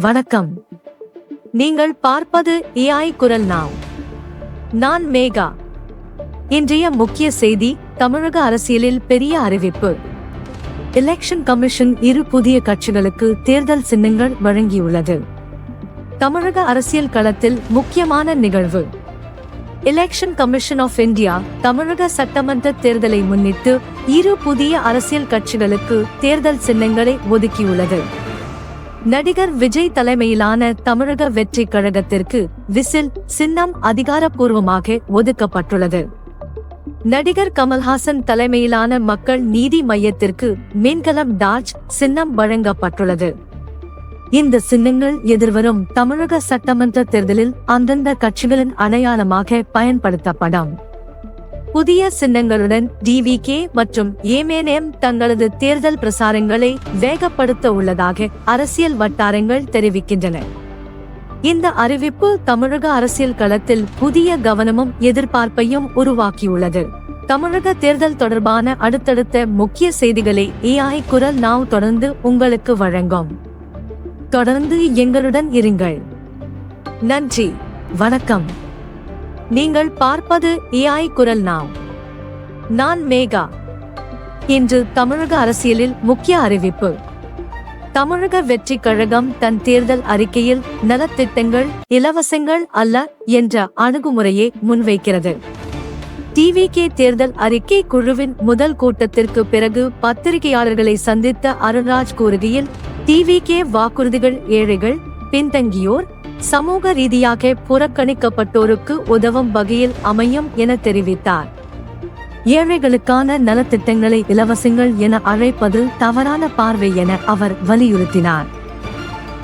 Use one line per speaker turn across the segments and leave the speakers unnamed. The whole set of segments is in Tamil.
வணக்கம். நீங்கள் பார்ப்பது AI குரல் நாவ். நான் மேகா. இன்றைய முக்கிய செய்தி: தமிழக அரசியலில் பெரிய அறிவிப்பு. எலெக்ஷன் கமிஷன் 2 புதிய கட்சிகளுக்கு தேர்தல் சின்னங்கள் வழங்கியுள்ளது. தமிழக அரசியல் களத்தில் முக்கியமான நிகழ்வு. எலெக்ஷன் கமிஷன் ஆஃப் இந்தியா தமிழக சட்டமன்ற தேர்தலை முன்னிட்டு 2 புதிய அரசியல் கட்சிகளுக்கு தேர்தல் சின்னங்களை ஒதுக்கியுள்ளது. நடிகர் விஜய் தலைமையிலான தமிழக வெற்றி கழகத்திற்கு விசில் சின்னம் அதிகாரப்பூர்வமாக ஒதுக்கப்பட்டுள்ளது. நடிகர் கமல்ஹாசன் தலைமையிலான மக்கள் நீதி மையத்திற்கு மின்கலம் டார்ச் சின்னம் வழங்கப்பட்டுள்ளது. இந்த சின்னங்கள் எதிர்வரும் தமிழக சட்டமன்ற தேர்தலில் அந்தந்த கட்சிகளின் அடையாளமாக பயன்படுத்தப்படும். புதிய சின்னங்களுடன் DVK மற்றும் MNM தங்களது தேர்தல் பிரசாரங்களை வேகப்படுத்த உள்ளதாக அரசியல் வட்டாரங்கள் தெரிவிக்கின்றன. இந்த அறிவிப்பு தமிழக அரசியல் களத்தில் புதிய கவனமும் எதிர்பார்ப்பையும் உருவாக்கியுள்ளது. தமிழக தேர்தல் தொடர்பான அடுத்தடுத்த முக்கிய செய்திகளை AI குரல் நாவ் தொடர்ந்து உங்களுக்கு வழங்கும். தொடர்ந்து எங்களுடன் இருங்கள். நன்றி. வணக்கம். நீங்கள் பார்ப்பது AI குரல் நாவ். நான் மேகா. இன்று தமிழக அரசியலில் முக்கிய அறிவிப்பு. தமிழக வெற்றி கழகம் தன் தேர்தல் அறிக்கையில் நலத்திட்டங்கள் இலவசங்கள் அல்ல என்ற அணுகுமுறையை முன்வைக்கிறது. TVK தேர்தல் அறிக்கை குழுவின் முதல் கூட்டத்திற்கு பிறகு பத்திரிகையாளர்களை சந்தித்த அருண்ராஜ் கூறுகையில், TVK வாக்குறுதிகள் ஏழைகள், பின்தங்கியோர், சமூக ரீதியாக புறக்கணிக்கப்பட்டோருக்கு உதவும் வகையில் அமையும் என தெரிவித்தார். ஏழைகளுக்கான நலத்திட்டங்களை இலவசங்கள் என அழைப்பது தவறான பார்வை என அவர் வலியுறுத்தினார்.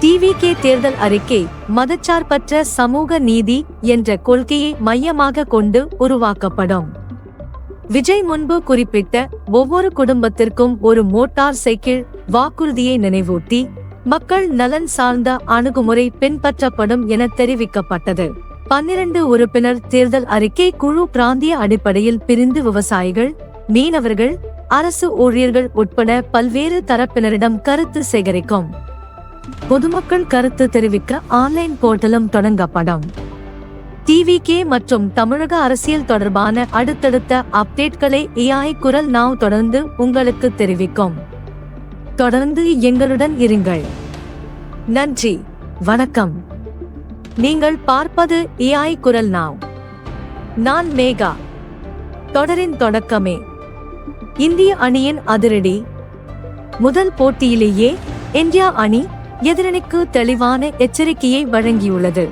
TVK தேர்தல் அறிக்கை மதச்சார்பற்ற சமூக நீதி என்ற கொள்கையை மையமாக கொண்டு உருவாக்கப்படும். விஜய் முன்பு குறிப்பிட்ட ஒவ்வொரு குடும்பத்திற்கும் ஒரு மோட்டார் சைக்கிள் வாக்குறுதியை நினைவூட்டி மக்கள் நலன் சார்ந்த அணுகுமுறை பின்பற்றப்படும் என தெரிவிக்கப்பட்டது. 12 உறுப்பினர் தேர்தல் அறிக்கை குழு பிராந்திய அடிப்படையில் பிரிந்து விவசாயிகள், மீனவர்கள், அரசு ஊழியர்கள் உட்பட பல்வேறு தரப்பினரிடம் கருத்து சேகரிக்கும். பொதுமக்கள் கருத்து தெரிவிக்க ஆன்லைன் போர்ட்டலும் தொடங்கப்படும். TVK மற்றும் தமிழக அரசியல் தொடர்பான அடுத்தடுத்த அப்டேட்களை AI குரல் நாவ் தொடர்ந்து உங்களுக்கு தெரிவிக்கும். தொடர்ந்து எங்களுடன் இருங்கள். நன்றி. வணக்கம். நீங்கள் பார்ப்பது AI குரல் நாவ். நான் மேகா. தொடரின் தொடக்கமே. இந்திய அணியின் அதிரடி. முதல் போட்டியிலேயே இந்தியா அணி எதிரணிக்கு தெளிவான எச்சரிக்கையை வழங்கியுள்ளது.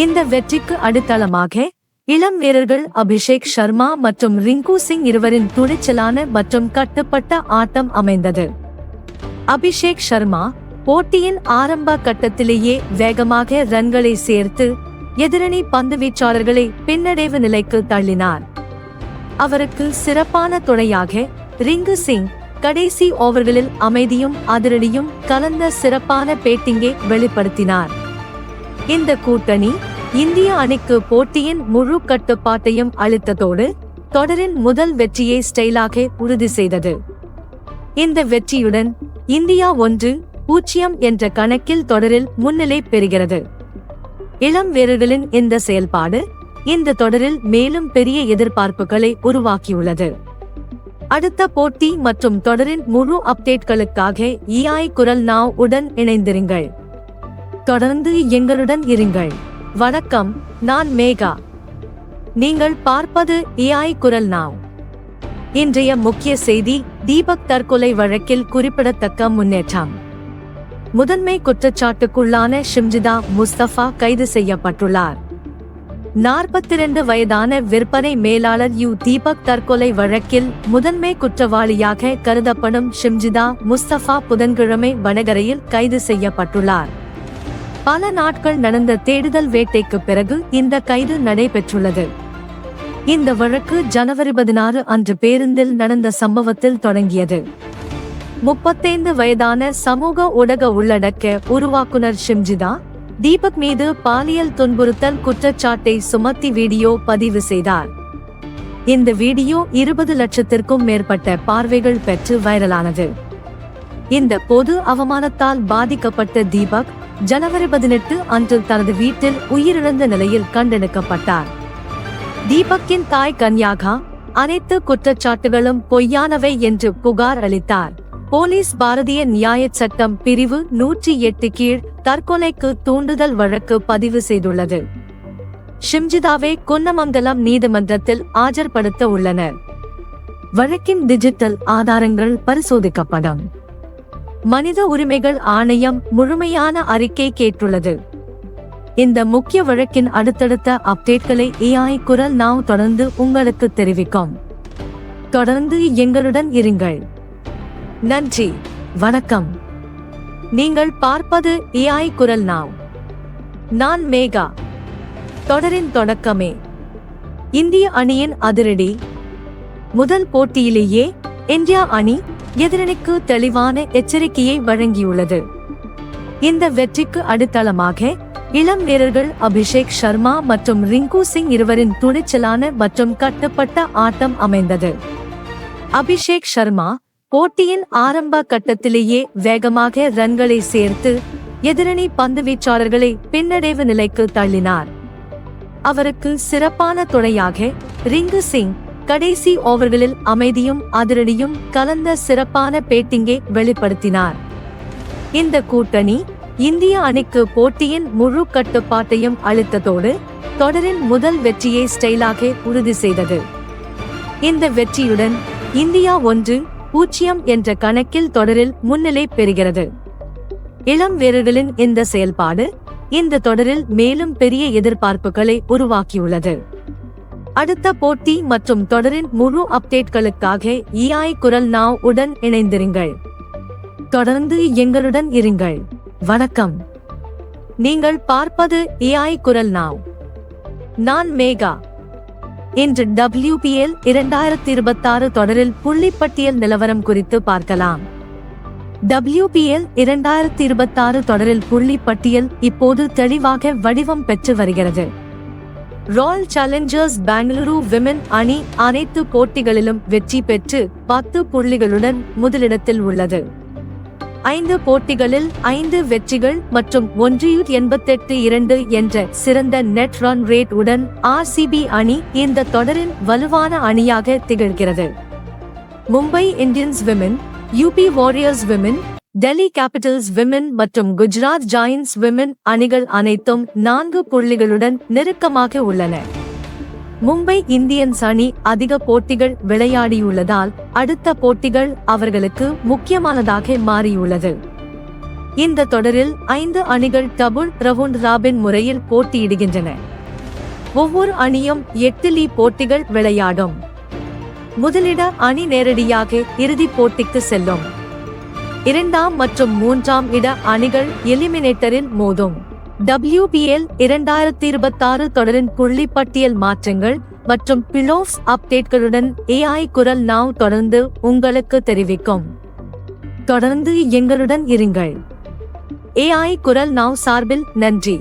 இந்த வெற்றிக்கு அடித்தளமாக இளம் வீரர்கள் அபிஷேக் சர்மா மற்றும் ரிங்கு சிங் இருவரின் துணிச்சலான மற்றும் கட்டுப்பட்ட ஆட்டம் அமைந்தது. அபிஷேக் சர்மா போட்டியின் ஆரம்ப கட்டத்திலேயே வேகமாக ரன்களை சேர்த்து எதிரணி பந்துவீச்சாளர்களை பின்னடைவு நிலைக்கு தள்ளினார். அவருக்கு சிறப்பான துணையாக ரிங்கு சிங் கடைசி ஓவர்களில் அமைதியும் அதிரடியும் கலந்த சிறப்பான பேட்டிங்கை வெளிப்படுத்தினார். இந்த கூட்டணி இந்திய அணிக்கு போட்டியின் முழு கட்டுப்பாட்டையும் அளித்ததோடு தொடரின் முதல் வெற்றியை ஸ்டைலாக உறுதி செய்தது. இந்த வெற்றியுடன் இந்தியா 1-0 என்ற கணக்கில் தொடரில் முன்னிலை பெறுகிறது. இளம் வீரர்களின் இந்த செயல்பாடு இந்த தொடரில் மேலும் பெரிய எதிர்பார்ப்புகளை உருவாக்கியுள்ளது. அடுத்த போட்டி மற்றும் தொடரின் முழு அப்டேட்களுக்காக AI குரல் நாவ் உடன் இணைந்திருங்கள். தொடர்ந்து எங்களுடன் இருங்கள். வணக்கம். நான் மேகா. நீங்கள் பார்ப்பது AI குரல் நாவ். இன்றைய முக்கிய செய்தி: தீபக் தற்கொலை வழக்கில் குறிப்பிடத்தக்க முன்னேற்றம். முதன்மை குற்றச்சாட்டுக்குள்ளான ஷிம்ஜிதா முஸ்தபா கைது செய்யப்பட்டுள்ளார். 42 வயதான விற்பனை மேலாளர் தீபக் தற்கொலை வழக்கில் முதன்மை குற்றவாளியாக கருதப்படும் ஷிம்ஜிதா முஸ்தபா புதன்கிழமை வடகரையில் கைது செய்யப்பட்டுள்ளார். பல நாட்கள் நடந்த தேடுதல் வேட்டைக்கு பிறகு இந்த கைது நடைபெற்றுள்ளது. இந்த வழக்கு ஜனவரி 16 அன்று பேருந்தில் நடந்த சம்பவத்தில் தொடங்கியது. 35 வயதான சமூக ஊடக உள்ளடக்க உருவாக்குனர் ஷிம்ஜிதா தீபக் மீது பாலியல் துன்புறுத்தல் குற்றச்சாட்டை சுமத்தி வீடியோ பதிவு செய்தார். இந்த வீடியோ 20 லட்சத்திற்கும் மேற்பட்ட பார்வைகள் பெற்று வைரலானது. இந்த பொது அவமானத்தால் பாதிக்கப்பட்ட தீபக் ஜனவரி 18 அன்று தனது வீட்டில் உயிரிழந்த நிலையில் கண்டெடுக்கப்பட்டார். தீபக்கின் தாய் கன்யாகா அனைத்து குற்றச்சாட்டுகளும் பொய்யானவை என்று புகார் அளித்தார். போலீஸ் பாரதிய நியாய சட்டம் பிரிவு 108 கீழ் தற்கொலைக்கு தூண்டுதல் வழக்கு பதிவு செய்துள்ளது. ஷிம்ஜிதாவை குன்னமங்கலம் நீதிமன்றத்தில் ஆஜர்படுத்த உள்ளனர். வழக்கின் டிஜிட்டல் ஆதாரங்கள் பரிசோதிக்கப்படும். மனித உரிமைகள் ஆணையம் முழுமையான அறிக்கை கேட்டுள்ளது. இந்த முக்கிய வழக்கின் அடுத்தடுத்த அப்டேட்களை AI குரல் நாவ் தொடர்ந்து உங்களுக்கு தெரிவிக்கும். தொடர்ந்து எங்களுடன் இருங்கள். நன்றி, வணக்கம். நீங்கள் பார்ப்பது AI குரல் நாவ். நான் மேகா. தொடரின் தொடக்கமே. இந்திய அணியின் அதிரடி. முதல் போட்டியிலேயே இந்தியா அணி எதிரணிக்கு தெளிவான எச்சரிக்கையை வழங்கியுள்ளது. இந்த வெற்றிக்கு அடித்தளமாக இளம் வீரர்கள் அபிஷேக் சர்மா மற்றும் ரிங்கு சிங் இருவரின் துணிச்சலான மற்றும் கட்டுப்பட்ட ஆட்டம் அமைந்தது. அபிஷேக் சர்மா போட்டியின் ஆரம்ப கட்டத்திலேயே வேகமாக ரன்களை சேர்த்து எதிரணி பந்துவீச்சாளர்களை பின்னடைவு நிலைக்கு தள்ளினார். அவருக்கு சிறப்பான துணையாக ரிங்கு சிங் கடைசி ஓவர்களில் அமைதியும் அதிரடியும் கலந்த சிறப்பான பேட்டிங்கை வெளிப்படுத்தினார். இந்த கூட்டணி இந்திய அணிக்கு போட்டியின் முழு கட்டுப்பாட்டையும் அளித்ததோடு தொடரின் முதல் வெற்றியை ஸ்டைலாக உறுதி செய்தது. இந்த வெற்றியுடன் இந்தியா 1-0 என்ற கணக்கில் தொடரில் முன்னிலை பெறுகிறது. இளம் வீரர்களின் இந்த செயல்பாடு இந்த தொடரில் மேலும் பெரிய எதிர்பார்ப்புகளை உருவாக்கியுள்ளது. அடுத்த போட்டி மற்றும் தொடரின் முழு அப்டேட்களுக்காக AI குரல் நாவ் உடன் இணைந்திருங்கள். தொடர்ந்து எங்களுடன் இருங்கள். வணக்கம். நீங்கள் பார்ப்பது AI குரல் நாவ். நான் மேகா. இன்று WPL 2026 தொடரில் புள்ளிப்பட்டியல் நிலவரம் குறித்து பார்க்கலாம். WPL 2026 தொடரில் புள்ளிப்பட்டியல் இப்போது தெளிவாக வடிவம் பெற்று வருகிறது. ராயல் சேலஞ்சர்ஸ் பெங்களூரு விமென் அணி அனைத்து போட்டிகளிலும் வெற்றி பெற்று 10 புள்ளிகளுடன் முதலிடத்தில் உள்ளது. 5 போட்டிகளில் 5 வெற்றிகள் மற்றும் 188-2 என்ற சிறந்த நெட் ரன் ரேட் உடன் RCB அணி இந்த தொடரின் வலுவான அணியாக திகழ்கிறது. Mumbai Indians women, UP warriors women, Delhi Capitals women மற்றும் குஜராத் ஜாயன்ட்ஸ் விமென் அணிகள் அனைத்தும் 4 புள்ளிகளுடன் நெருக்கமாக உள்ளன. மும்பை இந்தியன்ஸ் அணி அதிக போட்டிகள் விளையாடியுள்ளதால் அடுத்த போட்டிகள் அவர்களுக்கு முக்கியமானதாக மாறியுள்ளது. இந்த தொடரில் 5 அணிகள் டபுள் ரவுண்ட் ராபின் முறையில் போட்டியிடுகின்றன. ஒவ்வொரு அணியும் 8 போட்டிகள் விளையாடும். முதலிட அணி நேரடியாக இறுதிப் போட்டிக்கு செல்லும். 2ஆம் மற்றும் 3ஆம் இட அணிகள் எலிமினேட்டரில் மோதும். WPL 2026 தொடரின் புள்ளிப்பட்டியல் மாற்றங்கள் மற்றும் பிளேஆஃப்ஸ் அப்டேட்களுடன் AI குரல் நாவ் தொடர்ந்து உங்களுக்கு தெரிவிக்கும். தொடர்ந்து எங்களுடன் இருங்கள். AI குரல் நாவ் சார்பில் நன்றி.